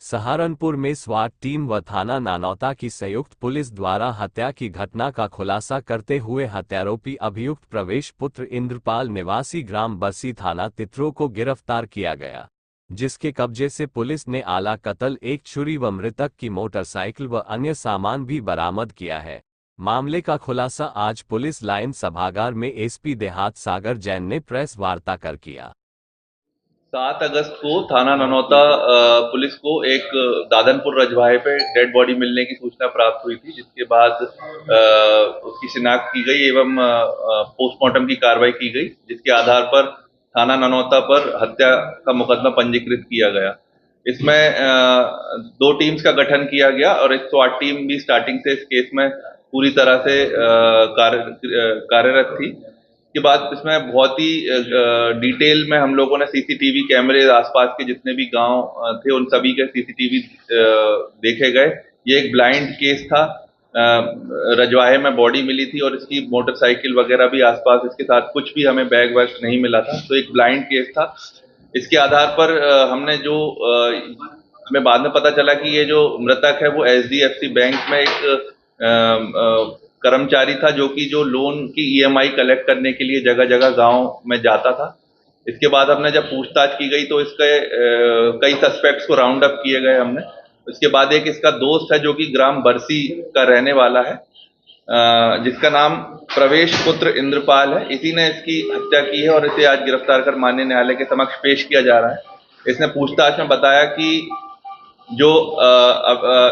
सहारनपुर में स्वाट टीम व थाना नानौता की संयुक्त पुलिस द्वारा हत्या की घटना का खुलासा करते हुए हत्यारोपी अभियुक्त प्रवेश पुत्र इंद्रपाल निवासी ग्राम बरसी थाना तित्रो को गिरफ्तार किया गया, जिसके कब्जे से पुलिस ने आला कत्ल, एक छुरी व मृतक की मोटरसाइकिल व अन्य सामान भी बरामद किया है। मामले का खुलासा आज पुलिस लाइन सभागार में एसपी देहात सागर जैन ने प्रेस वार्ता कर किया। 7 अगस्त को थाना ननौता पुलिस को एक दादनपुर रजवाहे पे डेड बॉडी मिलने की सूचना प्राप्त हुई थी, जिसके बाद उसकी शिनाख्त की गई एवं पोस्टमार्टम की कार्रवाई की गई, जिसके आधार पर थाना ननौता पर हत्या का मुकदमा पंजीकृत किया गया। इसमें 2 टीम्स का गठन किया गया और एक स्वाट टीम भी स्टार्टिंग से इस केस में पूरी तरह से कार्यरत थी। के बाद इसमें बहुत ही डिटेल में हम लोगों ने सीसीटीवी कैमरे आसपास के जितने भी गांव थे उन सभी के सीसीटीवी देखे गए। ये एक ब्लाइंड केस था। रजवाहे में बॉडी मिली थी और इसकी मोटरसाइकिल वगैरह भी आसपास, इसके साथ कुछ भी हमें बैग वैग नहीं मिला था, तो एक ब्लाइंड केस था। इसके आधार पर हमने जो हमें बाद में पता चला कि ये जो मृतक है वो एचडीएफसी बैंक में एक कर्मचारी था, जो लोन की ईएमआई कलेक्ट करने के लिए जगह जगह गांव में जाता था। इसके बाद हमने जब पूछताछ की गई तो इसके कई सस्पेक्ट्स को राउंड अप किए गए हमने। इसके बाद एक इसका दोस्त है जो कि ग्राम बरसी का रहने वाला है, जिसका नाम प्रवेश पुत्र इंद्रपाल है। इसी ने इसकी हत्या की है और इसे आज गिरफ्तार कर माननीय न्यायालय के समक्ष पेश किया जा रहा है। इसने पूछताछ में बताया कि जो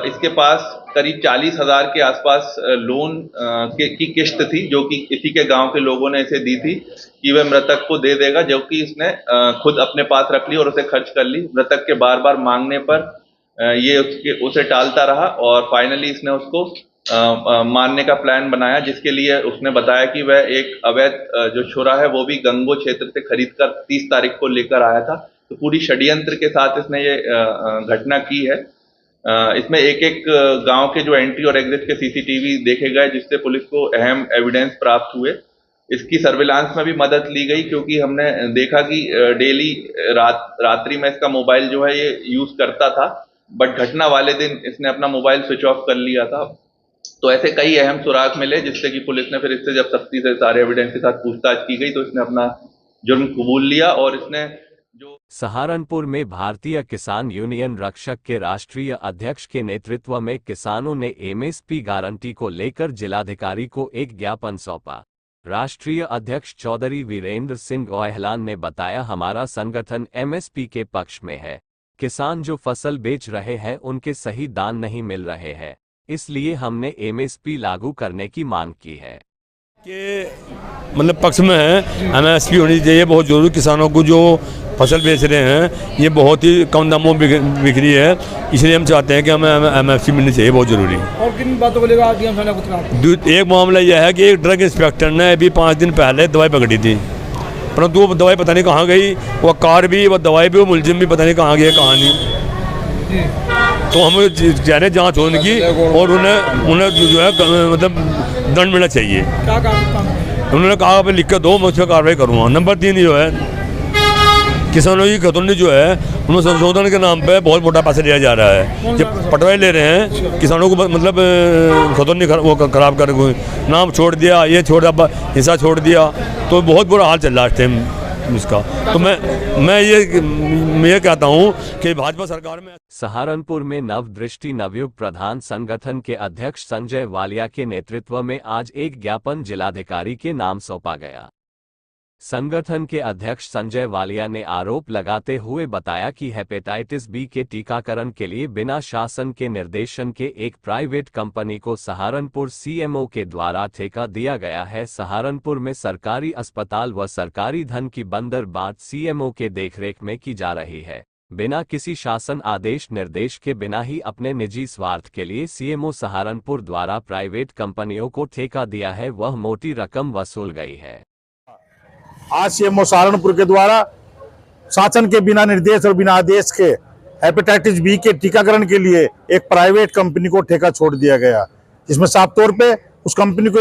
इसके पास करीब 40,000 के आसपास लोन की किश्त थी, जो कि इसी के गांव के लोगों ने इसे दी थी कि वह मृतक को दे देगा, जो कि इसने खुद अपने पास रख ली और उसे खर्च कर ली। मृतक के बार बार मांगने पर ये उसे टालता रहा और फाइनली इसने उसको मारने का प्लान बनाया, जिसके लिए उसने बताया कि वह एक अवैध जो छुरा है वो भी गंगो क्षेत्र से खरीदकर 30 तारीख को लेकर आया था। तो पूरी षड्यंत्र के साथ इसने ये घटना की है। इसमें एक गांव के जो एंट्री और एग्जिट के सीसीटीवी देखे गए, जिससे पुलिस को अहम एविडेंस प्राप्त हुए। इसकी सर्विलांस में भी मदद ली गई, क्योंकि हमने देखा कि डेली रात्रि में इसका मोबाइल जो है ये यूज करता था, बट घटना वाले दिन इसने अपना मोबाइल स्विच ऑफ कर लिया था। तो ऐसे कई अहम सुराग मिले, जिससे कि पुलिस ने फिर इससे जब सख्ती से सारे एविडेंस के साथ पूछताछ की गई तो इसने अपना जुर्म कबूल लिया और इसने सहारनपुर में भारतीय किसान यूनियन रक्षक के राष्ट्रीय अध्यक्ष के नेतृत्व में किसानों ने एमएसपी गारंटी को लेकर जिलाधिकारी को एक ज्ञापन सौंपा। राष्ट्रीय अध्यक्ष चौधरी वीरेंद्र सिंह ओहलान ने बताया, हमारा संगठन एमएसपी के पक्ष में है। किसान जो फसल बेच रहे हैं उनके सही दाम नहीं मिल रहे हैं, इसलिए हमने एमएसपी लागू करने की मांग की है। कि मतलब पक्ष में है, एमएसपी होनी चाहिए बहुत जरूरी। किसानों को जो फसल बेच रहे हैं ये बहुत ही कम दामों में बिक रही है, इसलिए हम चाहते हैं कि हमें एमएसपी मिलनी चाहिए, बहुत जरूरी। और किन बातों को लेकर एक मामला यह है कि एक ड्रग इंस्पेक्टर ने अभी 5 दिन पहले दवाई पकड़ी थी, परंतु वो दवाई पता नहीं कहाँ गई, वो कार भी, वो दवाई भी, वो मुलजिम भी पता नहीं कहाँ गया, कहाँ नहीं। तो हम कह रहे जाँच होने की और उन्हें जो है मतलब दंड मिलना चाहिए। उन्होंने कहा आप लिख कर दो, मैं उस पर कार्रवाई करूँगा। नंबर 3 जो है किसानों की खतौनी जो है उन्हें संशोधन के नाम पे बहुत मोटा पैसा लिया जा रहा है। जब पटवारी ले रहे हैं किसानों को, मतलब खतौनी वो खराब कर नाम छोड़ दिया, ये छोड़ दिया, हिस्सा छोड़ दिया, तो बहुत बुरा हाल चल रहा है इस टाइम इसका। तो मैं ये कहता हूँ कि भाजपा सरकार में सहारनपुर में नवदृष्टि नवयुग प्रधान संगठन के अध्यक्ष संजय वालिया के नेतृत्व में आज एक ज्ञापन जिलाधिकारी के नाम सौंपा गया। संगठन के अध्यक्ष संजय वालिया ने आरोप लगाते हुए बताया कि हेपेटाइटिस बी के टीकाकरण के लिए बिना शासन के निर्देशन के एक प्राइवेट कंपनी को सहारनपुर सीएमओ के द्वारा ठेका दिया गया है। सहारनपुर में सरकारी अस्पताल व सरकारी धन की बंदरबाट सीएमओ के देखरेख में की जा रही है। बिना किसी शासन आदेश निर्देश के बिना ही अपने निजी स्वार्थ के लिए सीएमओ सहारनपुर द्वारा प्राइवेट कंपनियों को ठेका दिया है, वह मोटी रकम वसूल गई है। आज सीएमओ सहारनपुर के द्वारा शासन के बिना निर्देश और बिना आदेश के हेपेटाइटिस बी के टीकाकरण के लिए एक प्राइवेट कंपनी को ठेका छोड़ दिया गया, जिसमें साफ तौर पे उस कंपनी को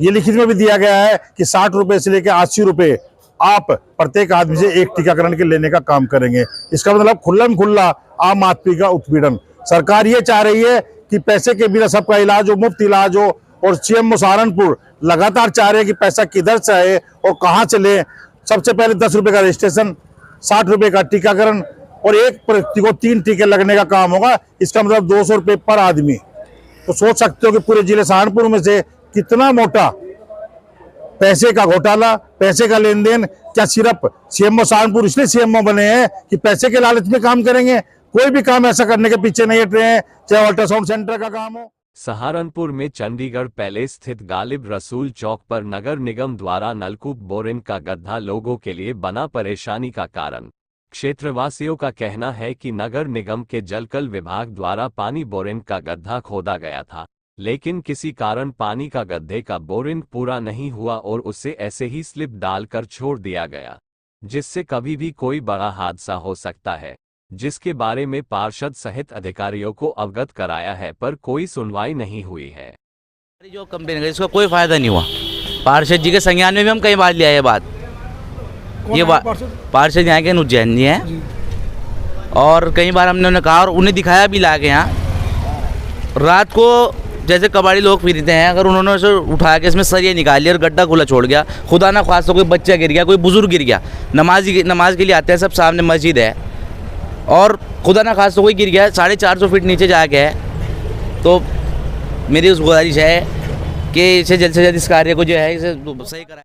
ये लिखित में भी दिया गया है कि 60 रुपए से लेकर 80 रुपए आप प्रत्येक आदमी से एक टीकाकरण के लेने का काम करेंगे। इसका मतलब खुल्लम खुल्ला आम आदमी का उत्पीड़न। सरकार ये चाह रही है कि पैसे के बिना सबका इलाज हो, मुफ्त इलाज हो, और सीएम सहारनपुर लगातार चाह रहे हैं कि पैसा किधर से आए और कहाँ से ले। सबसे पहले 10 रुपए का रजिस्ट्रेशन, 60 रुपए का टीकाकरण, और एक व्यक्ति को 3 टीके लगने का काम होगा। इसका मतलब 200 रुपए पर आदमी। तो सोच सकते हो कि पूरे जिले सहारनपुर में से कितना मोटा पैसे का घोटाला, पैसे का लेन देन। क्या सिर्फ सीएमओ सहारनपुर इसलिए सीएमओ बने हैं कि पैसे के लालच में काम करेंगे? कोई भी काम ऐसा करने के पीछे नहीं हट रहे हैं, चाहे अल्ट्रासाउंड सेंटर का काम हो। सहारनपुर में चंडीगढ़ पैलेस स्थित गालिब रसूल चौक पर नगर निगम द्वारा नलकूप बोरिंग का गड्ढा लोगों के लिए बना परेशानी का कारण। क्षेत्रवासियों का कहना है कि नगर निगम के जलकल विभाग द्वारा पानी बोरिंग का गड्ढा खोदा गया था, लेकिन किसी कारण पानी का गड्ढे का बोरिंग पूरा नहीं हुआ और उसे ऐसे ही स्लिप डालकर छोड़ दिया गया, जिससे कभी भी कोई बड़ा हादसा हो सकता है, जिसके बारे में पार्षद सहित अधिकारियों को अवगत कराया है, पर कोई सुनवाई नहीं हुई है। जो कंप्लेन इसका कोई फायदा नहीं हुआ। पार्षद जी के संज्ञान में भी हम कई बार लिया ये बात। ये पार्षद यहाँ के उज्जैन जी हैं, और कई बार हमने उन्हें कहा और उन्हें दिखाया भी ला के। यहाँ रात को जैसे कबाड़ी लोग फिरते हैं, अगर उन्होंने उसे उठा के इसमें सरिया निकाल लिया और गड्ढा खुला छोड़ गया, खुदा ना ख्वास्ता कोई बच्चा गिर गया, कोई बुजुर्ग गिर गया, नमाज के लिए आते हैं सब, सामने मस्जिद है, और खुदा ना खास तो कोई गिर गया 450 फीट नीचे जाके है, तो मेरी उस गुजारिश है कि इसे जल्द से जल्द इस कार्य को जो है इसे सही कराएं।